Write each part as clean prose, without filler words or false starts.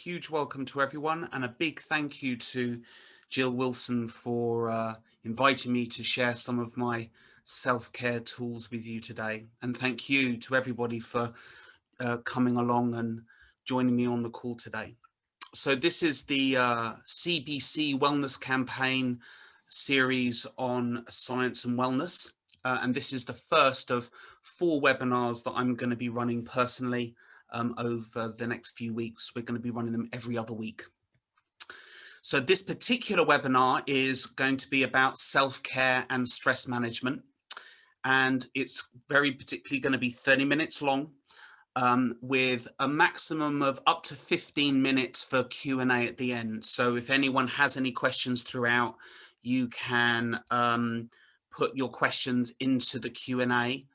huge welcome to everyone, and a big thank you to Jill Wilson for inviting me to share some of my self-care tools with you today. And thank you to everybody for coming along and joining me on the call today. So this is the CBC Wellness Campaign series on science and wellness. And this is the first of 4 webinars that I'm going to be running personally over the next few weeks. We're going to be running them every other week. So this particular webinar is going to be about self-care and stress management. And it's very particularly going to be 30 minutes long, with a maximum of up to 15 minutes for Q&A at the end. So if anyone has any questions throughout, you can put your questions into the Q&A.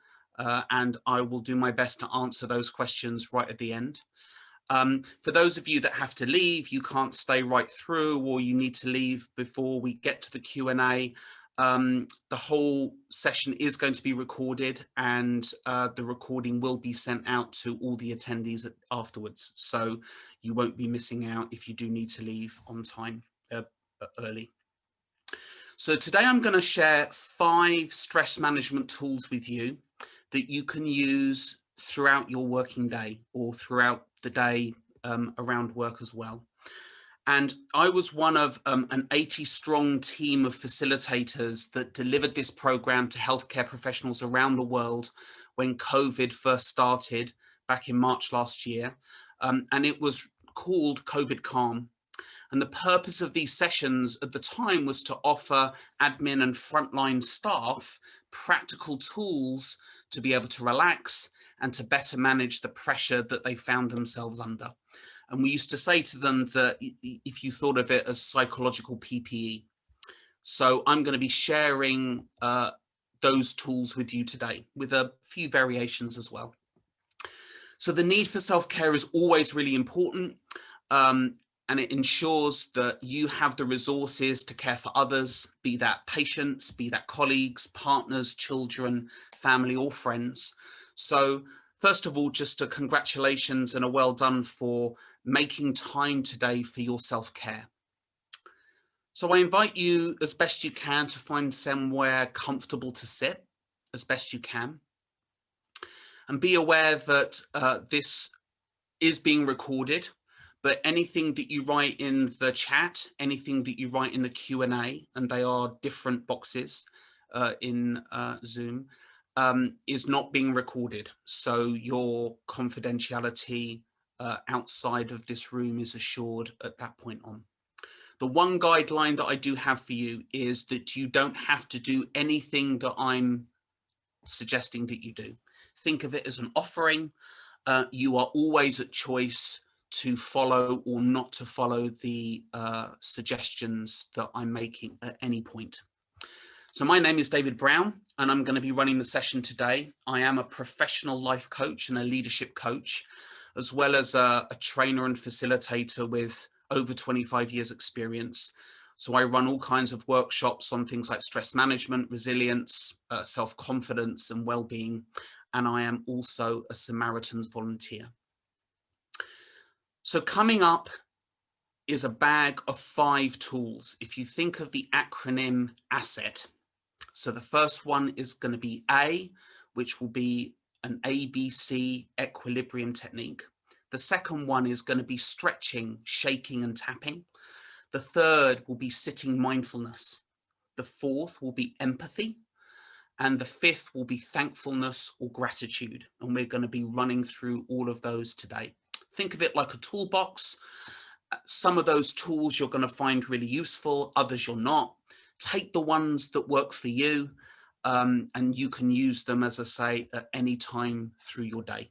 And I will do my best to answer those questions right at the end. For those of you that have to leave, you can't stay right through, or you need to leave before we get to the Q&A, the whole session is going to be recorded, and the recording will be sent out to all the attendees afterwards. So you won't be missing out if you do need to leave on time early. So today I'm going to share 5 stress management tools with you that you can use throughout your working day or throughout the day around work as well. And I was one of an 80-strong team of facilitators that delivered this program to healthcare professionals around the world when COVID first started back in March last year. And it was called COVID Calm. And the purpose of these sessions at the time was to offer admin and frontline staff practical tools to be able to relax and to better manage the pressure that they found themselves under. And we used to say to them that if you thought of it as psychological PPE. So I'm going to be sharing those tools with you today, with a few variations as well. So the need for self-care is always really important. And it ensures that you have the resources to care for others, be that patients, be that colleagues, partners, children, family, or friends. So first of all, just a congratulations and a well done for making time today for your self-care. So I invite you as best you can to find somewhere comfortable to sit as best you can. And be aware that this is being recorded. But anything that you write in the chat, anything that you write in the Q&A, and they are different boxes in Zoom, is not being recorded. So your confidentiality outside of this room is assured at that point on. The one guideline that I do have for you is that you don't have to do anything that I'm suggesting that you do. Think of it as an offering. You are always at choice to follow or not to follow the suggestions that I'm making at any point. So my name is David Brown, and I'm going to be running the session today. I am a professional life coach and a leadership coach, as well as a trainer and facilitator with over 25 years experience. So I run all kinds of workshops on things like stress management, resilience, self-confidence and well-being. And I am also a Samaritan's volunteer. So coming up is a bag of 5 tools. If you think of the acronym ASSET, so the first one is going to be A, which will be an ABC equilibrium technique. The second one is going to be stretching, shaking and tapping. The third will be sitting mindfulness. The fourth will be empathy. And the fifth will be thankfulness or gratitude. And we're going to be running through all of those today. Think of it like a toolbox. Some of those tools you're going to find really useful, others you're not. Take the ones that work for you, and you can use them, as I say, at any time through your day.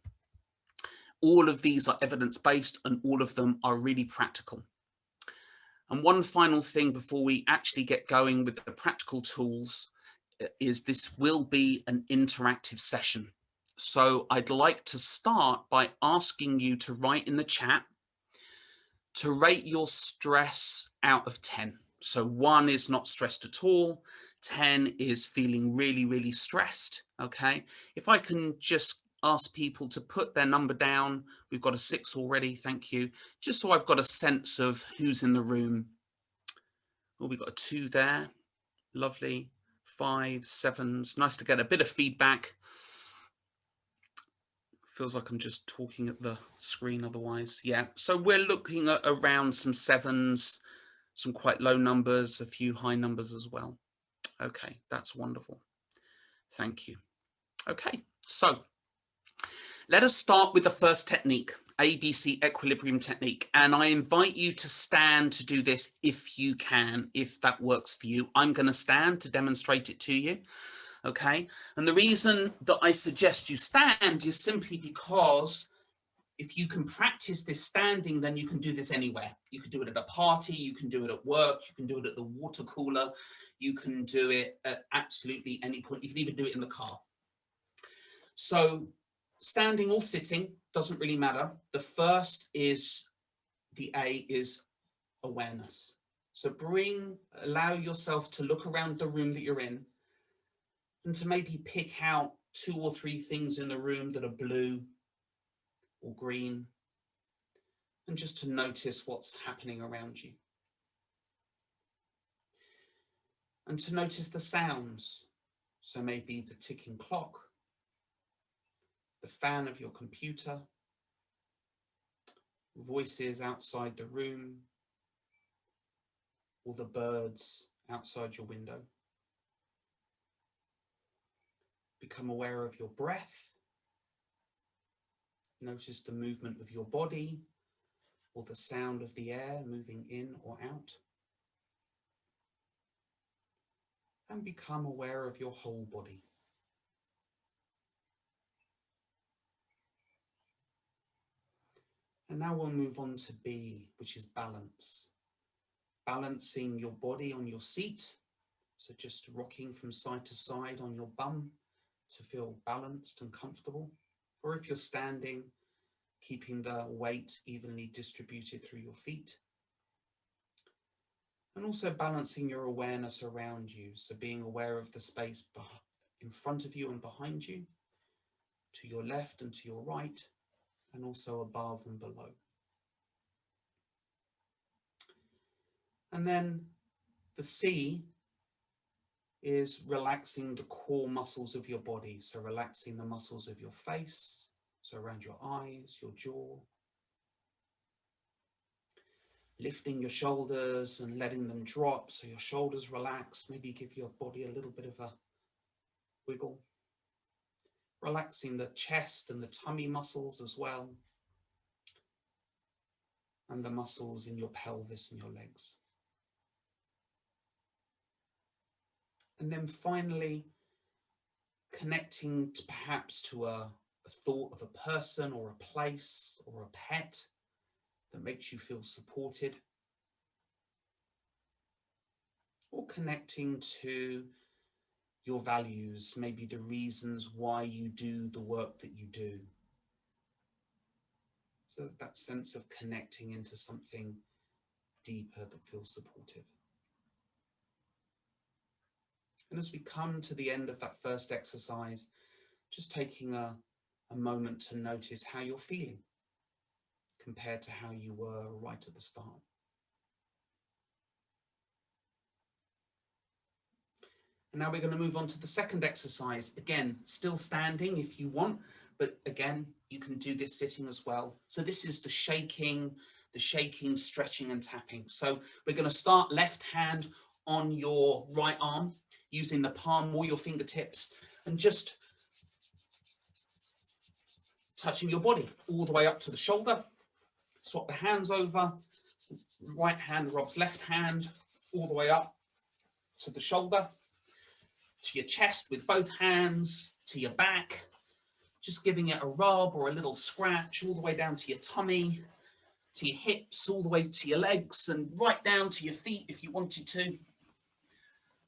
All of these are evidence-based, and all of them are really practical. And one final thing before we actually get going with the practical tools is this will be an interactive session. So I'd like to start by asking you to write in the chat to rate your stress out of 10. So 1 is not stressed at all. 10 is feeling really, really stressed. Okay. If I can just ask people to put their number down. We've got a 6 already, thank you. Just so I've got a sense of who's in the room. Oh, we've got a 2 there, lovely. 5, 7s, nice to get a bit of feedback. Feels like I'm just talking at the screen otherwise. Yeah, so we're looking at around some 7s, some quite low numbers, a few high numbers as well. Okay, that's wonderful. Thank you. Okay, so let us start with the first technique, ABC equilibrium technique. And I invite you to stand to do this if you can, if that works for you. I'm going to stand to demonstrate it to you. Okay, and the reason that I suggest you stand is simply because if you can practice this standing, then you can do this anywhere. You can do it at a party, you can do it at work, you can do it at the water cooler, you can do it at absolutely any point. You can even do it in the car. So standing or sitting doesn't really matter. The first is, the A is awareness. So allow yourself to look around the room that you're in and to maybe pick out 2 or 3 things in the room that are blue or green, and just to notice what's happening around you. And to notice the sounds. So maybe the ticking clock, the fan of your computer, voices outside the room, or the birds outside your window. Become aware of your breath. Notice the movement of your body or the sound of the air moving in or out. And become aware of your whole body. And now we'll move on to B, which is balance. Balancing your body on your seat. So just rocking from side to side on your bum to feel balanced and comfortable. Or if you're standing, keeping the weight evenly distributed through your feet. And also balancing your awareness around you. So being aware of the space in front of you and behind you, to your left and to your right, and also above and below. And then the C is relaxing the core muscles of your body. So relaxing the muscles of your face, so around your eyes, your jaw. Lifting your shoulders and letting them drop so your shoulders relax. Maybe give your body a little bit of a wiggle. Relaxing the chest and the tummy muscles as well. And the muscles in your pelvis and your legs. And then finally, connecting perhaps to a thought of a person or a place or a pet that makes you feel supported. Or connecting to your values, maybe the reasons why you do the work that you do. So that sense of connecting into something deeper that feels supportive. And as we come to the end of that first exercise, just taking a moment to notice how you're feeling compared to how you were right at the start. And now we're going to move on to the second exercise. Again, still standing if you want, but again, you can do this sitting as well. So this is the shaking, stretching and tapping. So we're going to start left hand on your right arm, using the palm or your fingertips, and just touching your body all the way up to the shoulder. Swap the hands over. Right hand rubs left hand all the way up to the shoulder, to your chest with both hands, to your back, just giving it a rub or a little scratch all the way down to your tummy, to your hips, all the way to your legs, and right down to your feet if you wanted to.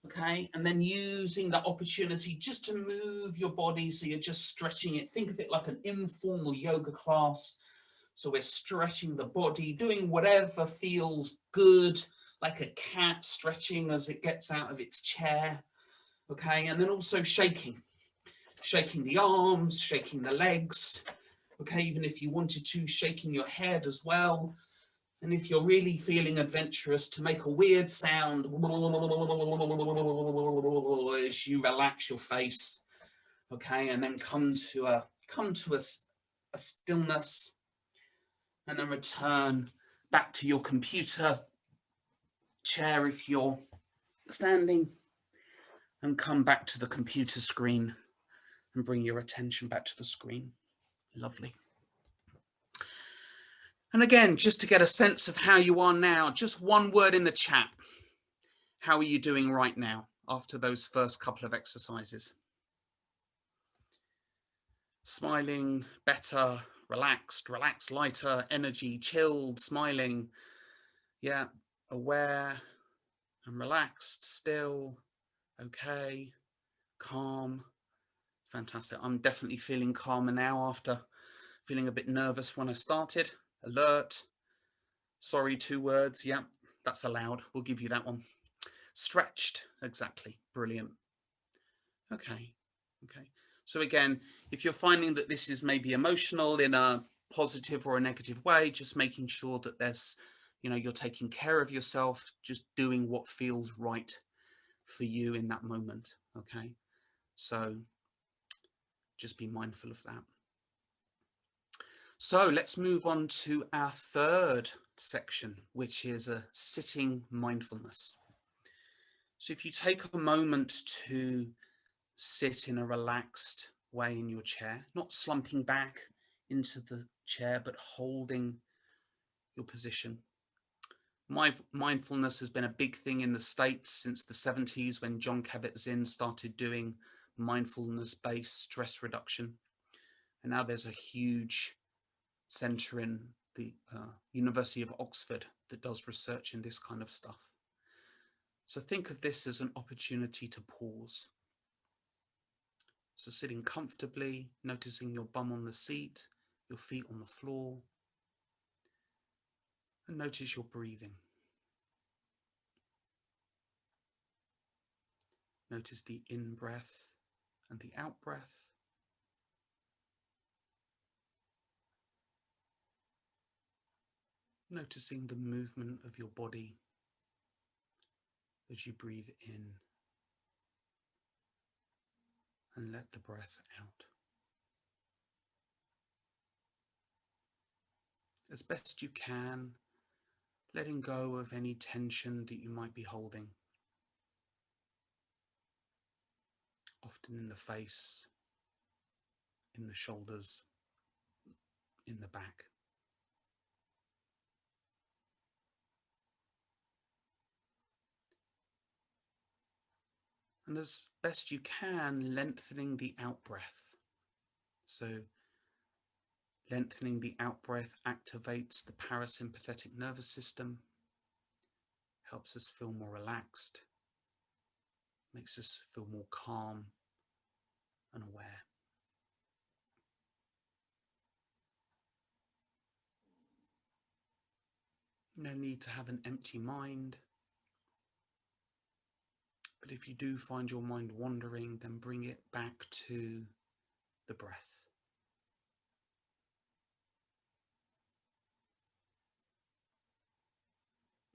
Okay, and then using that opportunity just to move your body, so you're just stretching it. Think of it like an informal yoga class. So we're stretching the body, doing whatever feels good, like a cat stretching as it gets out of its chair. Okay, and then also shaking. shaking the arms, shaking the legs. Okay, even if you wanted to, shaking your head as well. And if you're really feeling adventurous, to make a weird sound as you relax your face. Okay, and then come to a stillness, and then return back to your computer chair if you're standing, and come back to the computer screen and bring your attention back to the screen. Lovely. And again, just to get a sense of how you are now, just one word in the chat. How are you doing right now after those first couple of exercises? Smiling, better, relaxed, lighter, energy, chilled, smiling. Yeah, aware and relaxed, still, okay, calm. Fantastic. I'm definitely feeling calmer now after feeling a bit nervous when I started. Alert. Sorry, 2 words. Yeah, that's allowed. We'll give you that one. Stretched. Exactly. Brilliant. Okay. Okay. So again, if you're finding that this is maybe emotional in a positive or a negative way, just making sure that there's, you're taking care of yourself, just doing what feels right for you in that moment. Okay. So just be mindful of that. So let's move on to our third section, which is a sitting mindfulness. So if you take a moment to sit in a relaxed way in your chair, not slumping back into the chair, but holding your position. Mindfulness has been a big thing in the States since the 70s when Jon Kabat-Zinn started doing mindfulness-based stress reduction. And now there's a huge centre in the University of Oxford that does research in this kind of stuff. So think of this as an opportunity to pause. So sitting comfortably, noticing your bum on the seat, your feet on the floor, and notice your breathing. Notice the in-breath and the out-breath. Noticing the movement of your body as you breathe in and let the breath out. As best you can, letting go of any tension that you might be holding, often in the face, in the shoulders, in the back. And as best you can, lengthening the out breath. So lengthening the out breath activates the parasympathetic nervous system, helps us feel more relaxed, makes us feel more calm and aware. No need to have an empty mind, but if you do find your mind wandering, then bring it back to the breath.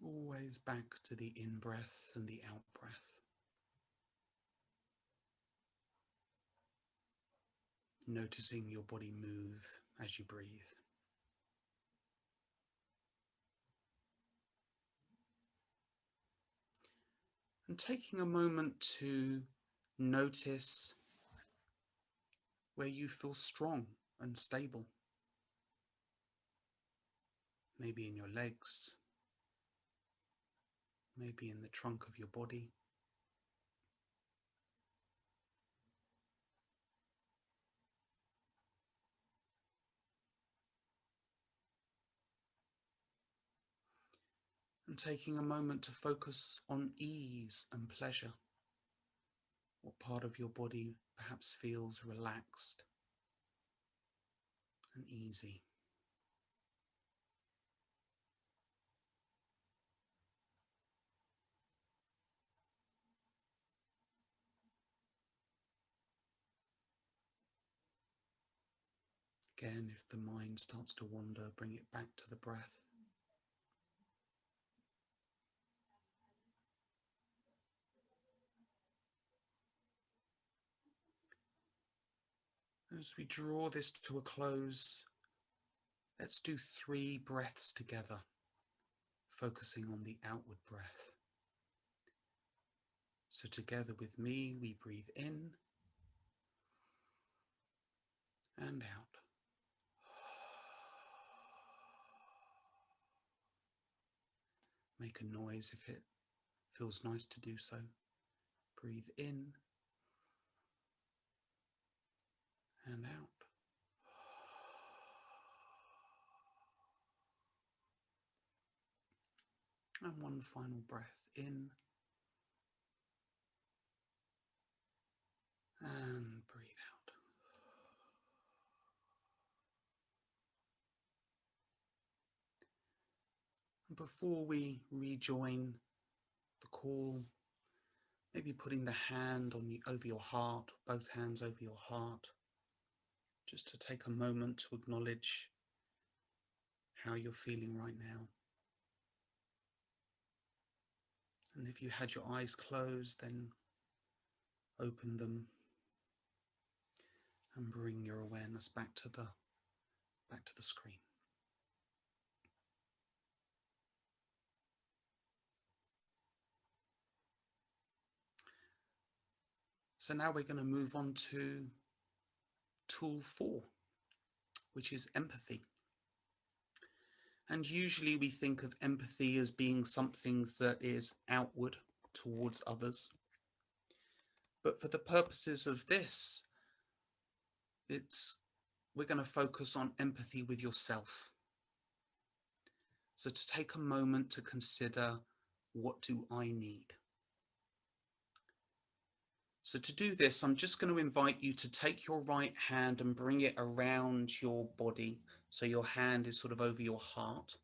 Always back to the in-breath and the out-breath. Noticing your body move as you breathe. And taking a moment to notice where you feel strong and stable. Maybe in your legs, maybe in the trunk of your body. And taking a moment to focus on ease and pleasure. What part of your body perhaps feels relaxed and easy. Again, if the mind starts to wander, bring it back to the breath. As we draw this to a close, let's do 3 breaths together, focusing on the outward breath. So together with me, we breathe in and out. Make a noise if it feels nice to do so. Breathe in and out. And one final breath in and breathe out. And before we rejoin the call, maybe putting the hand over your heart, both hands over your heart, just to take a moment to acknowledge how you're feeling right now. And if you had your eyes closed, then open them and bring your awareness back to the screen. So now we're going to move on to tool 4, which is empathy. And usually we think of empathy as being something that is outward towards others. But for the purposes of this, we're going to focus on empathy with yourself. So to take a moment to consider, what do I need? So to do this, I'm just going to invite you to take your right hand and bring it around your body. So your hand is sort of over your heart.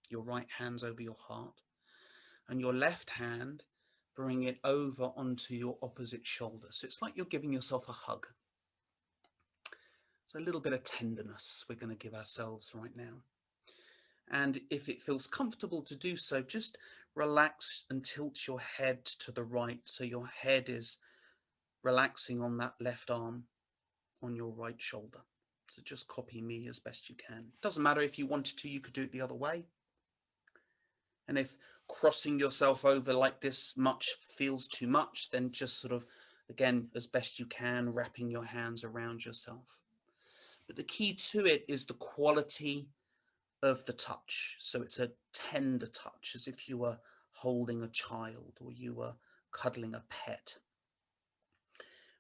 Your right hand's over your heart. And your left hand, bring it over onto your opposite shoulder. So it's like you're giving yourself a hug. So a little bit of tenderness we're going to give ourselves right now. And if it feels comfortable to do so, just relax and tilt your head to the right. So your head is relaxing on that left arm on your right shoulder. So just copy me as best you can. Doesn't matter if you wanted to, you could do it the other way. And if crossing yourself over like this much feels too much, then just sort of, again, as best you can, wrapping your hands around yourself. But the key to it is the quality of the touch. So it's a tender touch, as if you were holding a child or you were cuddling a pet.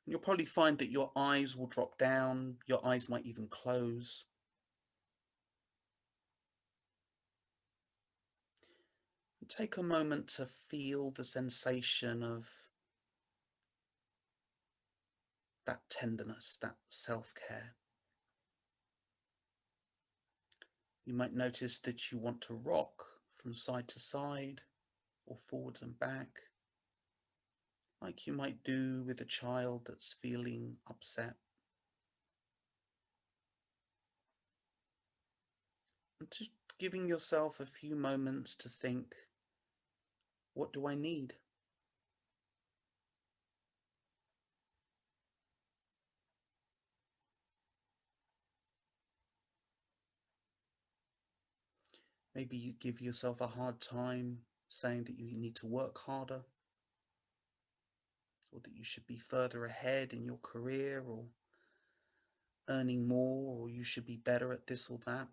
And you'll probably find that your eyes will drop down, your eyes might even close. And take a moment to feel the sensation of that tenderness, that self-care. You might notice that you want to rock from side to side or forwards and back, like you might do with a child that's feeling upset. And just giving yourself a few moments to think, what do I need? Maybe you give yourself a hard time saying that you need to work harder, or that you should be further ahead in your career, or earning more, or you should be better at this or that.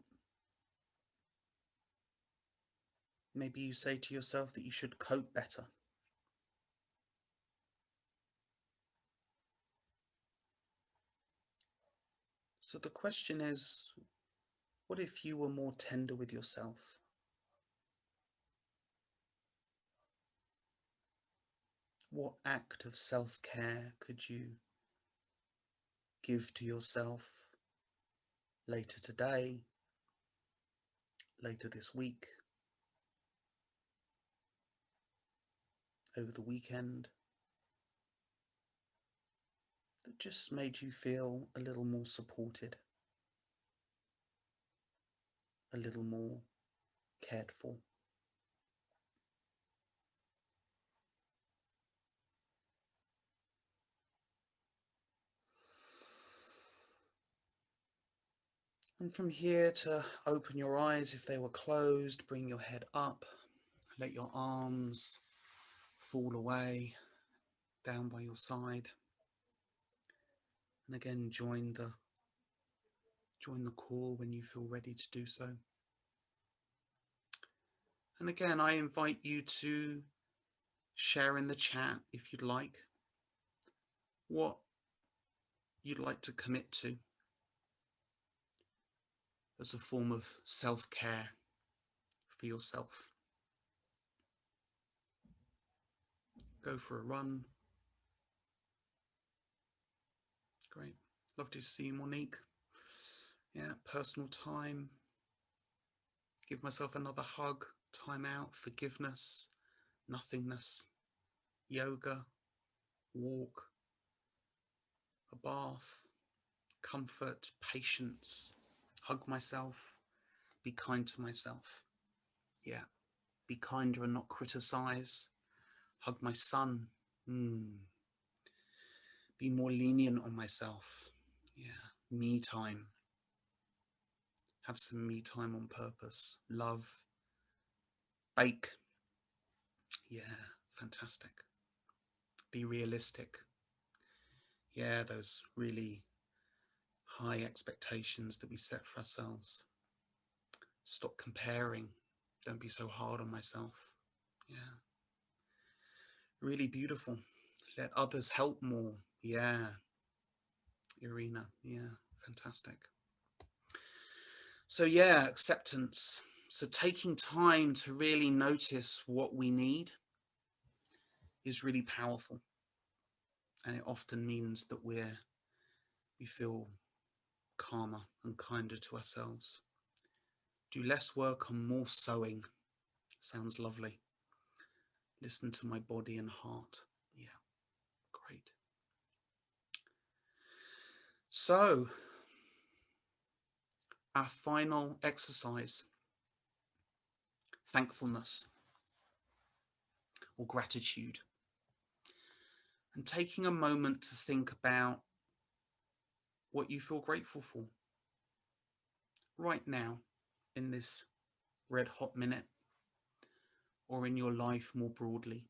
Maybe you say to yourself that you should cope better. So the question is, what if you were more tender with yourself? What act of self-care could you give to yourself later today, later this week, over the weekend, that just made you feel a little more supported? a little more cared for. And from here, to open your eyes if they were closed, bring your head up, let your arms fall away down by your side, and again join the call when you feel ready to do so. And again, I invite you to share in the chat, if you'd like, what you'd like to commit to as a form of self-care for yourself. Go for a run. Great. Lovely to see you, Monique. Yeah, personal time. Give myself another hug. Time out. Forgiveness. Nothingness. Yoga. Walk. A bath. Comfort. Patience. Hug myself. Be kind to myself. Yeah. Be kinder and not criticize. Hug my son. Be more lenient on myself. Yeah. Me time. Have some me time on purpose. Love. Bake. Yeah. Fantastic. Be realistic. Yeah. Those really high expectations that we set for ourselves. Stop comparing. Don't be so hard on myself. Yeah. Really beautiful. Let others help more. Yeah. Irina. Yeah. Fantastic. So yeah, acceptance. So taking time to really notice what we need is really powerful. And it often means that we feel calmer and kinder to ourselves. Do less work and more sewing. Sounds lovely. Listen to my body and heart. Yeah, great. So, our final exercise, thankfulness or gratitude. And taking a moment to think about what you feel grateful for right now in this red hot minute, or in your life more broadly.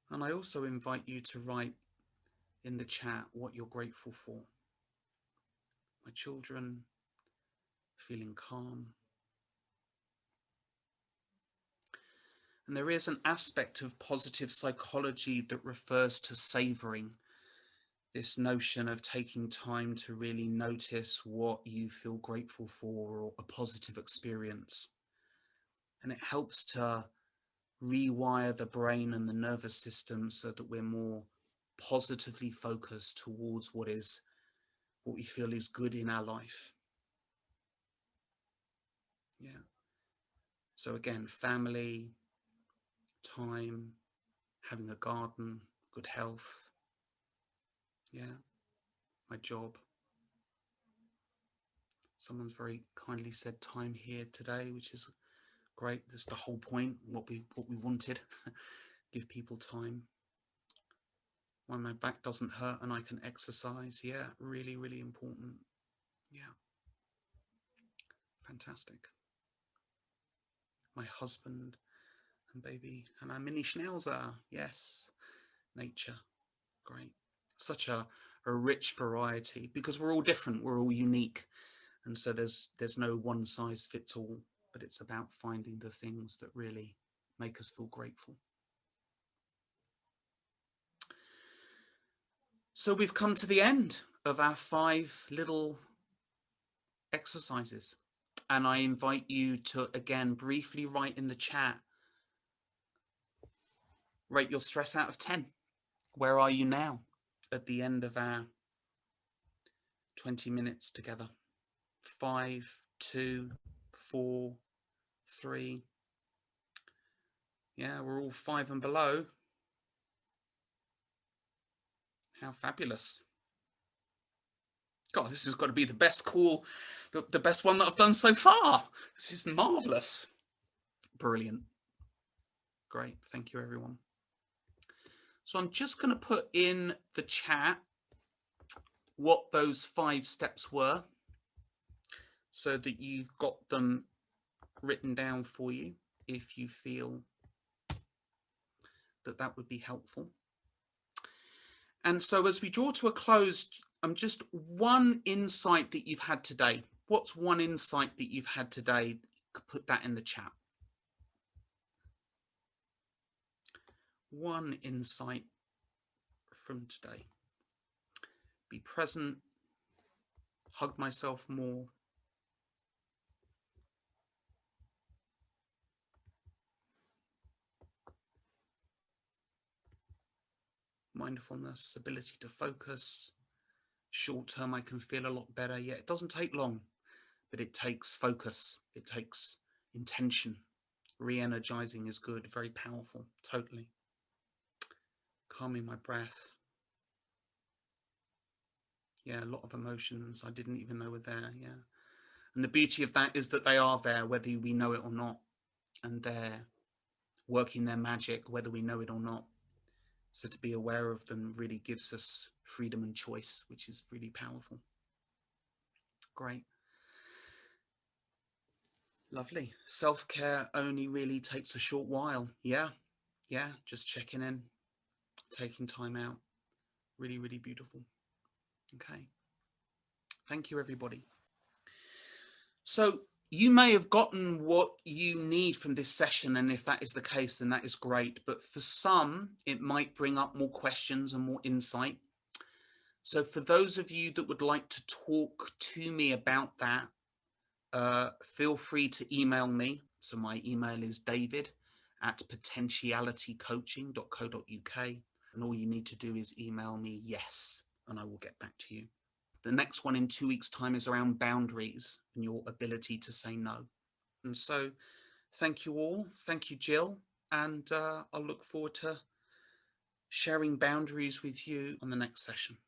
And I also invite you to write in the chat what you're grateful for. My children, feeling calm. And there is an aspect of positive psychology that refers to savoring, this notion of taking time to really notice what you feel grateful for or a positive experience. And it helps to rewire the brain and the nervous system so that we're more positively focused towards what we feel is good in our life. Yeah. So again, family, time, having a garden, good health. Yeah. My job. Someone's very kindly said time here today, which is great. That's the whole point, what we wanted. Give people time. When my back doesn't hurt and I can exercise. Yeah, really, really important. Yeah. Fantastic. My husband and baby and our mini schnauzer. Yes. Nature. Great. Such a rich variety, because we're all different, we're all unique. And so there's no one size fits all, but it's about finding the things that really make us feel grateful. So we've come to the end of our 5 little exercises. And I invite you to, again, briefly write in the chat, rate your stress out of 10. Where are you now at the end of our 20 minutes together? 5, 2, 4, 3. Yeah, we're all 5 and below. How fabulous. God, this has got to be the best call, the best one that I've done so far. This is marvelous. Brilliant. Great. Thank you, everyone. So I'm just going to put in the chat what those 5 steps were so that you've got them written down for you if you feel that that would be helpful. And so as we draw to a close, just one insight that you've had today. What's one insight that you've had today? Put that in the chat. One insight from today. Be present, hug myself more. Mindfulness, ability to focus. Short term, I can feel a lot better. Yeah, it doesn't take long, but it takes focus. It takes intention. Re-energizing is good, very powerful, totally. Calming my breath. Yeah, a lot of emotions I didn't even know were there, yeah. And the beauty of that is that they are there, whether we know it or not. And they're working their magic, whether we know it or not. So to be aware of them really gives us freedom and choice, which is really powerful. Great. Lovely. Self-care only really takes a short while. Yeah, just checking in, taking time out. Really, really beautiful. Okay. Thank you, everybody. So you may have gotten what you need from this session, and if that is the case, then that is great. But for some, it might bring up more questions and more insight. So for those of you that would like to talk to me about that, feel free to email me. So my email is david@potentialitycoaching.co.uk, and all you need to do is email me yes, and I will get back to you. The next one in 2 weeks' time is around boundaries and your ability to say no. And so thank you all. Thank you, Jill. And I'll look forward to sharing boundaries with you on the next session.